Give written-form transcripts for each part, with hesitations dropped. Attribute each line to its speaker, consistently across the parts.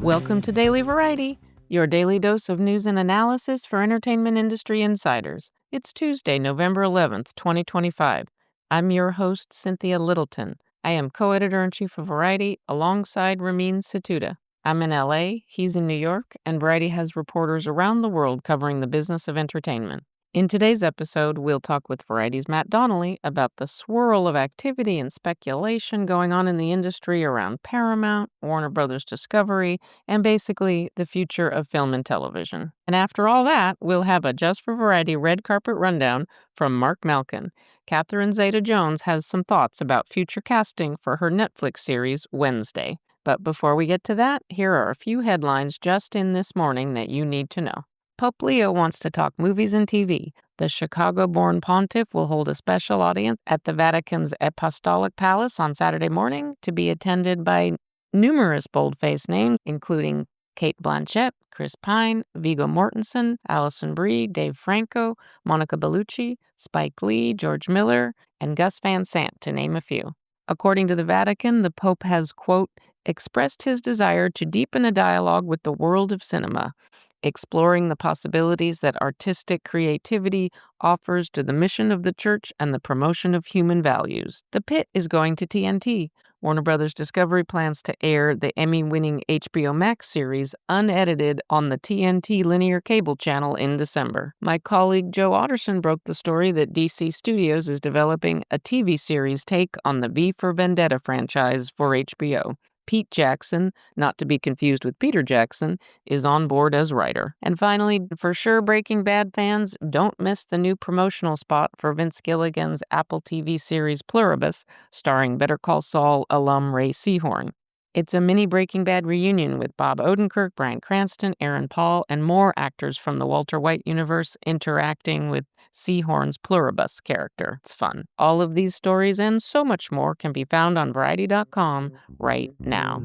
Speaker 1: Welcome to Daily Variety, your daily dose of news and analysis for entertainment industry insiders. It's Tuesday, November 11th, 2025. I'm your host, Cynthia Littleton. I am co-editor-in-chief of Variety alongside Ramin Satuda. I'm in LA, he's in New York, and Variety has reporters around the world covering the business of entertainment. In today's episode, we'll talk with Variety's Matt Donnelly about the swirl of activity and speculation going on in the industry around Paramount, Warner Brothers Discovery, and basically the future of film and television. And after all that, we'll have a Just for Variety red carpet rundown from Marc Malkin. Catherine Zeta-Jones has some thoughts about future casting for her Netflix series, Wednesday. But before we get to that, here are a few headlines just in this morning that you need to know. Pope Leo wants to talk movies and TV. The Chicago-born pontiff will hold a special audience at the Vatican's Apostolic Palace on Saturday morning to be attended by numerous bold-faced names, including Kate Blanchett, Chris Pine, Viggo Mortensen, Alison Brie, Dave Franco, Monica Bellucci, Spike Lee, George Miller, and Gus Van Sant, to name a few. According to the Vatican, the Pope has, quote, expressed his desire to deepen a dialogue with the world of cinema, exploring the possibilities that artistic creativity offers to the mission of the church and the promotion of human values. The Pit is going to TNT. Warner Brothers Discovery plans to air the Emmy-winning HBO Max series unedited on the TNT linear cable channel in December. My colleague Joe Otterson broke the story that DC Studios is developing a TV series take on the V for Vendetta franchise for HBO. Pete Jackson, not to be confused with Peter Jackson, is on board as writer. And finally, for sure Breaking Bad fans, don't miss the new promotional spot for Vince Gilligan's Apple TV series Pluribus, starring Better Call Saul alum Ray Seahorn. It's a mini Breaking Bad reunion with Bob Odenkirk, Bryan Cranston, Aaron Paul, and more actors from the Walter White universe interacting with Seahorn's Pluribus character. It's fun. All of these stories and so much more can be found on Variety.com right now.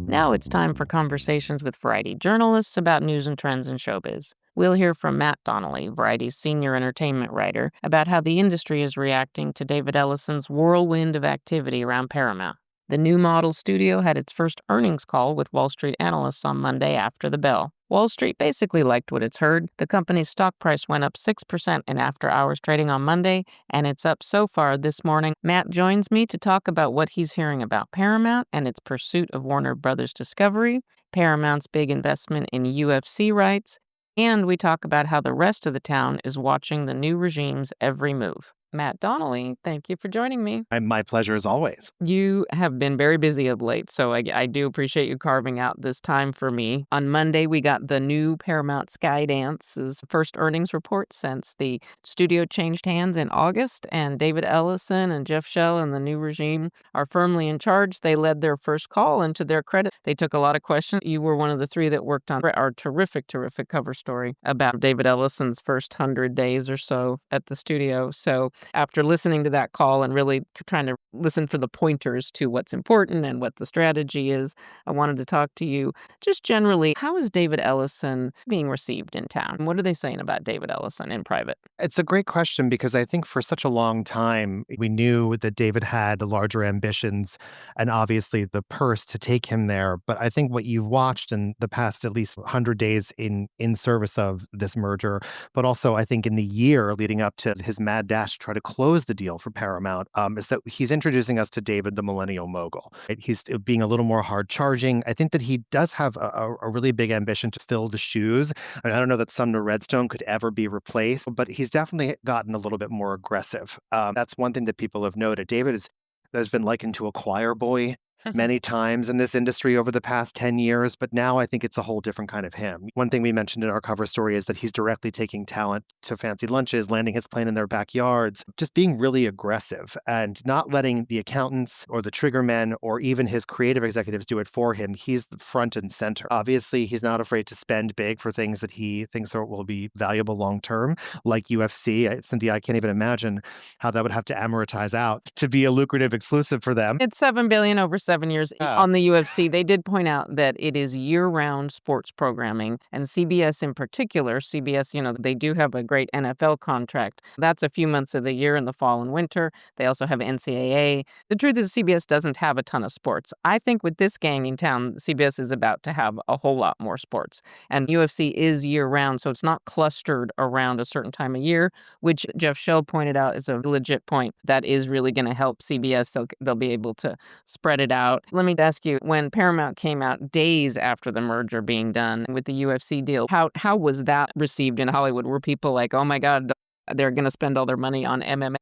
Speaker 1: Now it's time for conversations with Variety journalists about news and trends in showbiz. We'll hear from Matt Donnelly, Variety's senior entertainment writer, about how the industry is reacting to David Ellison's whirlwind of activity around Paramount. The new model studio had its first earnings call with Wall Street analysts on Monday after the bell. Wall Street basically liked what it's heard. The company's stock price went up 6% in after-hours trading on Monday, and it's up so far this morning. Matt joins me to talk about what he's hearing about Paramount and its pursuit of Warner Brothers Discovery, Paramount's big investment in UFC rights, and we talk about how the rest of the town is watching the new regime's every move. Matt Donnelly, thank you for joining me.
Speaker 2: My pleasure as always.
Speaker 1: You have been very busy of late, so I do appreciate you carving out this time for me. On Monday, we got the new Paramount Skydance's first earnings report since the studio changed hands in August, and David Ellison and Jeff Shell and the new regime are firmly in charge. They led their first call, and to their credit, they took a lot of questions. You were one of the three that worked on our terrific cover story about David Ellison's first 100 days or so at the studio. So after listening to that call and really trying to listen for the pointers to what's important and what the strategy is, I wanted to talk to you just generally. How is David Ellison being received in town? What are they saying about David Ellison in private?
Speaker 2: It's a great question because I think for such a long time, we knew that David had the larger ambitions and obviously the purse to take him there. But I think what you've watched in the past at least 100 days in service of this merger, but also I think in the year leading up to his mad dash to try to close the deal for Paramount, is that he's introducing us to David, the millennial mogul. Right? He's being a little more hard charging. I think that he does have a really big ambition to fill the shoes. I don't know that Sumner Redstone could ever be replaced, but he's definitely gotten a little bit more aggressive. That's one thing that people have noted. David has been likened to a choir boy many times in this industry over the past 10 years, but now I think it's a whole different kind of him. One thing we mentioned in our cover story is that he's directly taking talent to fancy lunches, landing his plane in their backyards, just being really aggressive and not letting the accountants or the triggermen or even his creative executives do it for him. He's the front and center. Obviously, he's not afraid to spend big for things that he thinks will be valuable long term, like UFC. Cynthia, I can't even imagine how that would have to amortize out to be a lucrative exclusive for them.
Speaker 1: It's $7 billion over 7 years
Speaker 2: Yeah.
Speaker 1: on the UFC, they did point out that it is year-round sports programming, and CBS in particular, CBS, they do have a great NFL contract. That's a few months of the year in the fall and winter. They also have NCAA. The truth is CBS doesn't have a ton of sports. I think with this gang in town, CBS is about to have a whole lot more sports. And UFC is year-round, so it's not clustered around a certain time of year, which Jeff Shell pointed out is a legit point. That is really gonna help CBS. They'll be able to spread it out. Let me ask you, when Paramount came out days after the merger being done with the UFC deal, how was that received in Hollywood? Were people like, "Oh my god, they're gonna spend all their money on MMA?"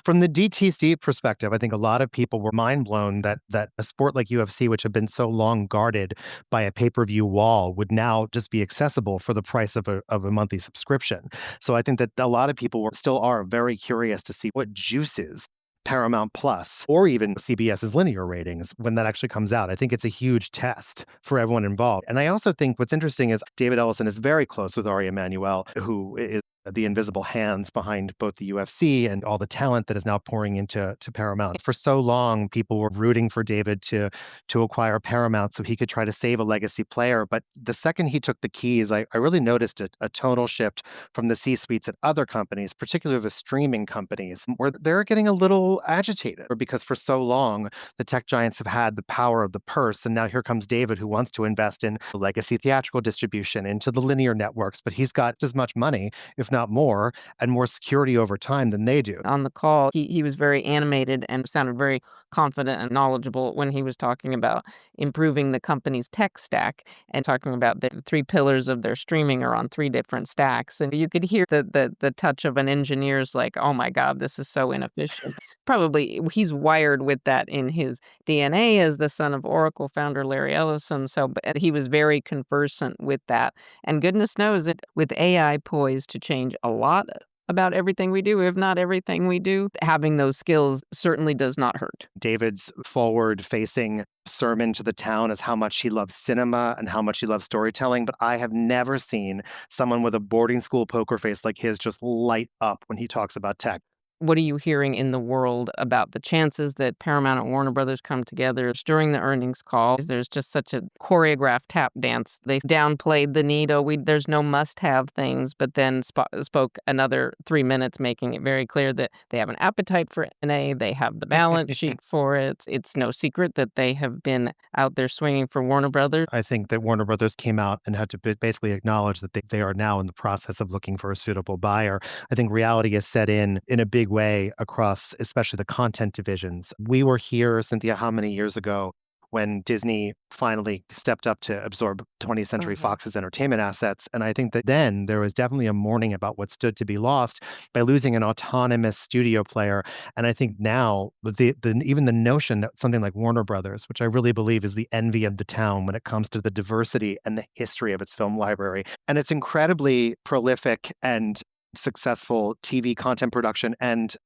Speaker 2: From the DTC perspective, I think a lot of people were mind blown that a sport like UFC, which had been so long guarded by a pay-per-view wall, would now just be accessible for the price of a monthly subscription. So I think that a lot of people still are very curious to see what juices Paramount Plus or even CBS's linear ratings when that actually comes out. I think it's a huge test for everyone involved. And I also think what's interesting is David Ellison is very close with Ari Emanuel, who is the invisible hands behind both the UFC and all the talent that is now pouring into Paramount. For so long, people were rooting for David to acquire Paramount so he could try to save a legacy player. But the second he took the keys, I really noticed a tonal shift from the C-suites at other companies, particularly the streaming companies, where they're getting a little agitated because for so long, the tech giants have had the power of the purse. And now here comes David, who wants to invest in legacy theatrical distribution, into the linear networks, but he's got as much money, if not more, and more security over time than they do.
Speaker 1: On the call, he was very animated and sounded very confident and knowledgeable when he was talking about improving the company's tech stack and talking about the 3 pillars of their streaming are on 3 different stacks, and you could hear the touch of an engineer's like, "Oh my god, this is so inefficient." Probably he's wired with that in his DNA as the son of Oracle founder Larry Ellison, so but he was very conversant with that, and goodness knows that with AI poised to change a lot about everything we do, if not everything we do, having those skills certainly does not hurt.
Speaker 2: David's forward facing sermon to the town is how much he loves cinema and how much he loves storytelling. But I have never seen someone with a boarding school poker face like his just light up when he talks about tech.
Speaker 1: What are you hearing in the world about the chances that Paramount and Warner Brothers come together? During the earnings call, there's just such a choreographed tap dance. They downplayed the need. Oh, there's no must-have things, but then spoke another 3 minutes, making it very clear that they have an appetite for NA. They have the balance sheet for it. It's no secret that they have been out there swinging for Warner Brothers.
Speaker 2: I think that Warner Brothers came out and had to basically acknowledge that they are now in the process of looking for a suitable buyer. I think reality has set in a big way across, especially the content divisions. We were here, Cynthia, how many years ago when Disney finally stepped up to absorb 20th Century
Speaker 1: Mhm.
Speaker 2: Fox's entertainment assets. And I think that then there was definitely a mourning about what stood to be lost by losing an autonomous studio player. And I think now the even the notion that something like Warner Brothers, which I really believe is the envy of the town when it comes to the diversity and the history of its film library, and its incredibly prolific and successful TV content production and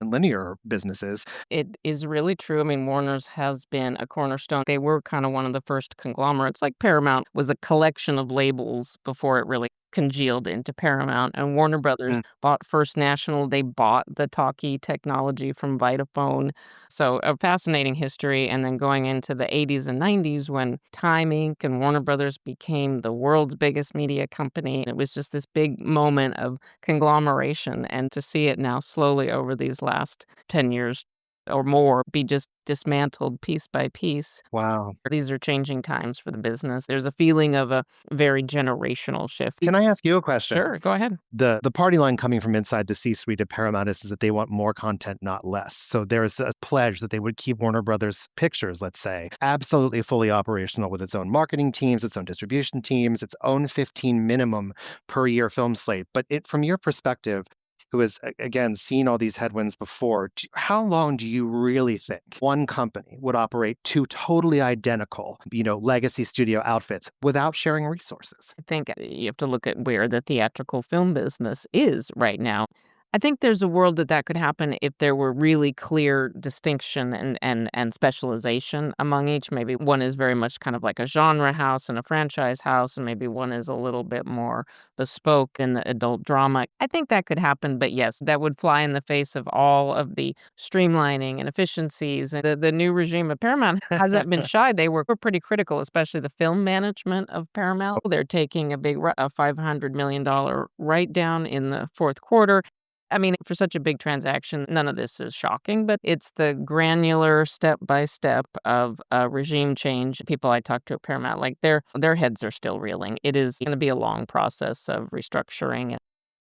Speaker 2: linear businesses.
Speaker 1: It is really true. I mean, Warner's has been a cornerstone. They were kind of one of the first conglomerates. Like Paramount was a collection of labels before it really congealed into Paramount. And Warner Brothers bought First National. They bought the talkie technology from Vitaphone. So a fascinating history. And then going into the 80s and 90s when Time Inc. and Warner Brothers became the world's biggest media company. It was just this big moment of conglomeration. And to see it now slowly over these last 10 years or more be just dismantled piece by piece.
Speaker 2: Wow.
Speaker 1: These are changing times for the business. There's a feeling of a very generational shift.
Speaker 2: Can I ask you a question?
Speaker 1: Sure, go ahead.
Speaker 2: The party line coming from inside the C-suite at Paramount is that they want more content, not less. So there's a pledge that they would keep Warner Brothers Pictures, let's say, absolutely fully operational with its own marketing teams, its own distribution teams, its own 15 minimum per year film slate. But from your perspective, who has again seen all these headwinds before, how long do you really think one company would operate two totally identical, legacy studio outfits without sharing resources?
Speaker 1: I think you have to look at where the theatrical film business is right now. I think there's a world that could happen if there were really clear distinction and specialization among each. Maybe one is very much kind of like a genre house and a franchise house, and maybe one is a little bit more bespoke in the adult drama. I think that could happen, but yes, that would fly in the face of all of the streamlining and efficiencies. And the new regime of Paramount hasn't been shy. They were pretty critical, especially the film management of Paramount. They're taking a $500 million write down in the fourth quarter. I mean, for such a big transaction, none of this is shocking, but it's the granular step by step of regime change. People I talk to at Paramount, like their heads are still reeling. It is going to be a long process of restructuring.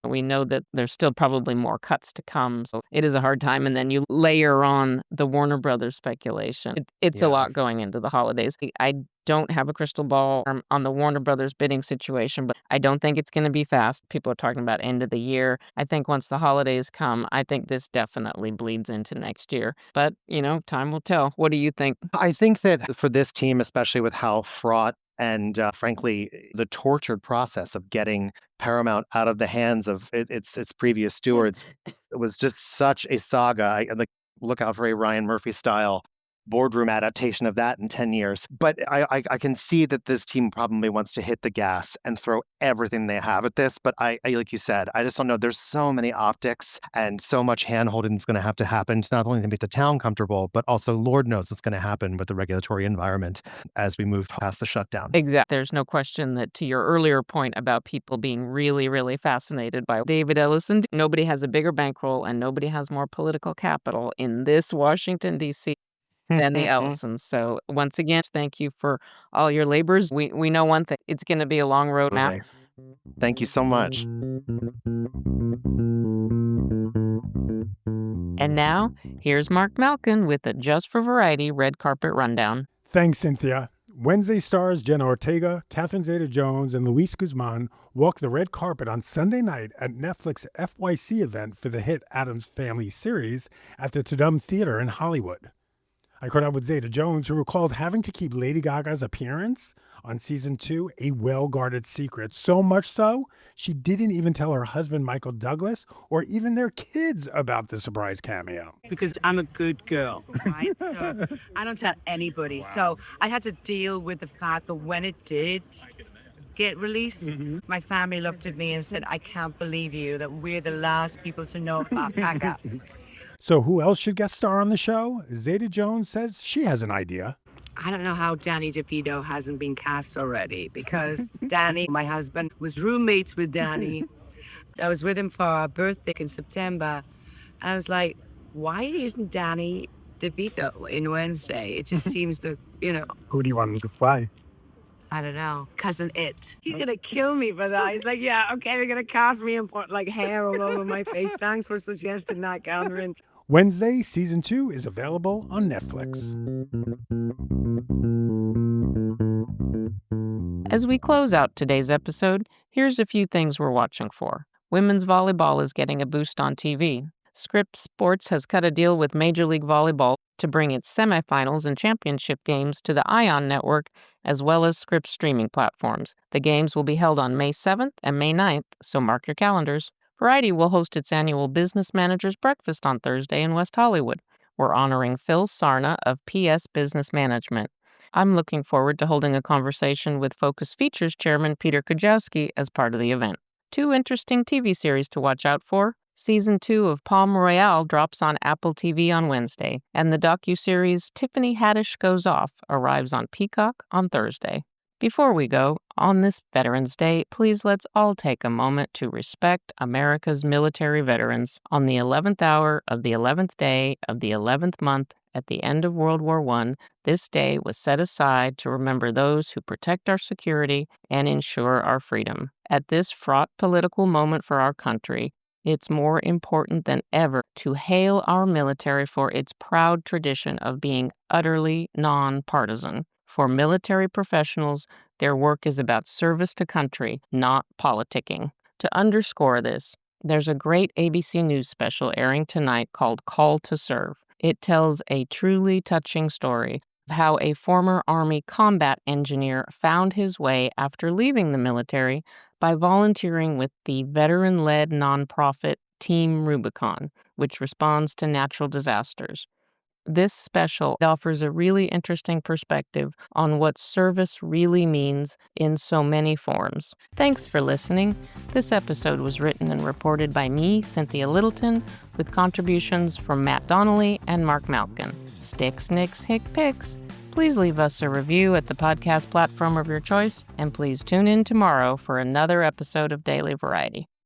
Speaker 1: We know that there's still probably more cuts to come. So it is a hard time. And then you layer on the Warner Brothers speculation. It's a
Speaker 2: Yeah.
Speaker 1: lot going into the holidays. I don't have a crystal ball on the Warner Brothers bidding situation, but I don't think it's going to be fast. People are talking about end of the year. I think once the holidays come, I think this definitely bleeds into next year. But, time will tell. What do you think?
Speaker 2: I think that for this team, especially with how fraught and frankly, the tortured process of getting Paramount out of the hands of its previous stewards, it was just such a saga. Like, look out for a Ryan Murphy style boardroom adaptation of that in 10 years. But I can see that this team probably wants to hit the gas and throw everything they have at this. But I like you said, I just don't know. There's so many optics and so much handholding that's going to happen to not only to make the town comfortable, but also Lord knows what's going to happen with the regulatory environment as we move past the shutdown.
Speaker 1: Exactly. There's no question that to your earlier point about people being really, really fascinated by David Ellison, nobody has a bigger bankroll and nobody has more political capital in this Washington, D.C. than the Ellisons. So once again, thank you for all your labors. We know one thing, it's going to be a long road, Matt.
Speaker 2: Absolutely. Thank you so much.
Speaker 1: And now, here's Marc Malkin with a Just for Variety red carpet rundown.
Speaker 3: Thanks, Cynthia. Wednesday stars Jenna Ortega, Catherine Zeta-Jones, and Luis Guzman walk the red carpet on Sunday night at Netflix FYC event for the hit Addams Family series at the Tudum Theater in Hollywood. I caught up with Zeta-Jones, who recalled having to keep Lady Gaga's appearance on season 2 a well-guarded secret. So much so, she didn't even tell her husband, Michael Douglas, or even their kids about the surprise cameo.
Speaker 4: Because I'm a good girl, right? So I don't tell anybody. Wow. So I had to deal with the fact that when it did get released, my family looked at me and said, I can't believe you, that we're the last people to know about Gaga.
Speaker 3: So who else should guest star on the show? Zeta-Jones says she has an idea.
Speaker 4: I don't know how Danny DeVito hasn't been cast already, because Danny, my husband, was roommates with Danny. I was with him for our birthday in September. I was like, why isn't Danny DeVito in Wednesday? It just seems to,
Speaker 3: Who do you want him to fly?
Speaker 4: I don't know, Cousin It. He's gonna kill me for that. He's like, yeah, okay, they're gonna cast me and put like hair all over my face. Thanks for suggesting that, Catherine.
Speaker 3: Wednesday, season 2 is available on Netflix.
Speaker 1: As we close out today's episode, here's a few things we're watching for. Women's volleyball is getting a boost on TV. Scripps Sports has cut a deal with Major League Volleyball to bring its semifinals and championship games to the ION network, as well as Scripps streaming platforms. The games will be held on May 7th and May 9th, so mark your calendars. Variety will host its annual Business Managers Breakfast on Thursday in West Hollywood. We're honoring Phil Sarna of PS Business Management. I'm looking forward to holding a conversation with Focus Features Chairman Peter Kujawski as part of the event. 2 interesting TV series to watch out for. Season 2 of Palm Royale drops on Apple TV on Wednesday, and the docuseries Tiffany Haddish Goes Off arrives on Peacock on Thursday. Before we go, on this Veterans Day, please let's all take a moment to respect America's military veterans. On the 11th hour of the 11th day of the 11th month at the end of World War I, this day was set aside to remember those who protect our security and ensure our freedom. At this fraught political moment for our country, it's more important than ever to hail our military for its proud tradition of being utterly nonpartisan. For military professionals, their work is about service to country, not politicking. To underscore this, there's a great ABC News special airing tonight called Call to Serve. It tells a truly touching story of how a former Army combat engineer found his way after leaving the military by volunteering with the veteran-led nonprofit Team Rubicon, which responds to natural disasters. This special offers a really interesting perspective on what service really means in so many forms. Thanks for listening. This episode was written and reported by me, Cynthia Littleton, with contributions from Matt Donnelly and Marc Malkin. Sticks, Nicks, Hick, Picks. Please leave us a review at the podcast platform of your choice, and please tune in tomorrow for another episode of Daily Variety.